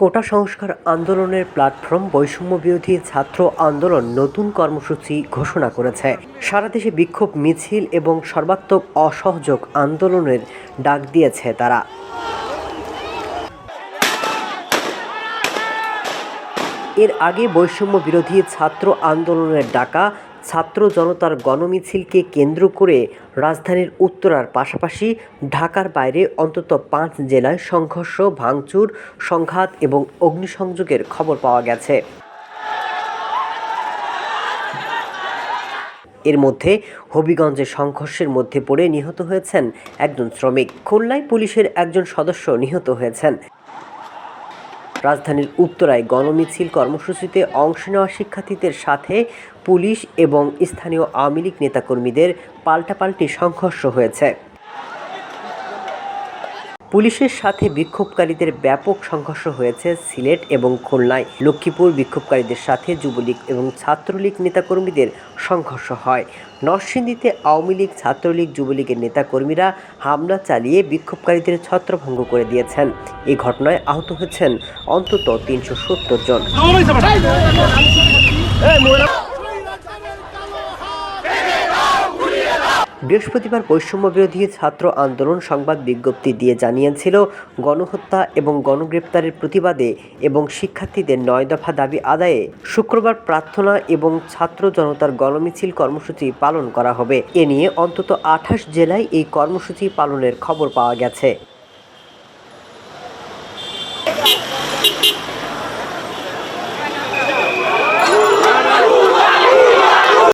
কোটা সংস্কার আন্দোলনের প্ল্যাটফর্ম বৈষম্য বিরোধী ছাত্র আন্দোলন নতুন কর্মসূচি ঘোষণা করেছে। সারা দেশে বিক্ষোভ মিছিল এবং সর্বাত্মক অসহযোগ আন্দোলনের ডাক দিয়েছে তারা। এর আগে বৈষম্য বিরোধী ছাত্র আন্দোলনের ডাকা ছাত্র জনতার গণমিছিলকে কেন্দ্র করে রাজধানীর উত্তরার পাশাপাশি ঢাকার বাইরে অন্তত ৫ জেলায় সংঘর্ষ, ভাঙচুর, সংঘাত এবং অগ্নিসংযোগের খবর পাওয়া গেছে। এর মধ্যে হবিগঞ্জে সংঘর্ষের মধ্যে পড়ে নিহত হয়েছেন একজন শ্রমিক। খুলনায় পুলিশের একজন সদস্য নিহত হয়েছেন। রাজধানীর উত্তরায় গণমিছিল কর্মসূচিতে অংশ নেওয়া শিক্ষার্থীদের সাথে পুলিশ এবং স্থানীয় আওয়ামী লীগ নেতাকর্মীদের পাল্টাপাল্টি সংঘর্ষ হয়েছে। পুলিশের সাথে বিক্ষোভকারীদের ব্যাপক সংঘর্ষ হয়েছে সিলেট এবং খুলনায়। লক্ষ্মীপুর বিক্ষোভকারীদের সাথে যুবলীগ এবং ছাত্রলীগ নেতাকর্মীদের সংঘর্ষ হয়। নরসিংদীতে আওয়ামী লীগ, ছাত্রলীগ, যুবলীগের নেতাকর্মীরা হামলা চালিয়ে বিক্ষোভকারীদের ছত্রভঙ্গ করে দিয়েছেন। এই ঘটনায় আহত হয়েছেন অন্তত ৩৭০ জন। বৃহস্পতিবার বৈষম্য বিরোধী ছাত্র আন্দোলন সংবাদ বিজ্ঞপ্তি দিয়ে জানিয়েছিল, গণহত্যা এবং গণগ্রেপ্তারের প্রতিবাদে এবং শিক্ষার্থীদের ৯ দফা দাবি আদায়ে শুক্রবার প্রার্থনা এবং ছাত্র জনতার গণমিছিল কর্মসূচি পালন করা হবে। এ নিয়ে অন্তত ২৮ জেলায় এই কর্মসূচি পালনের খবর পাওয়া গেছে।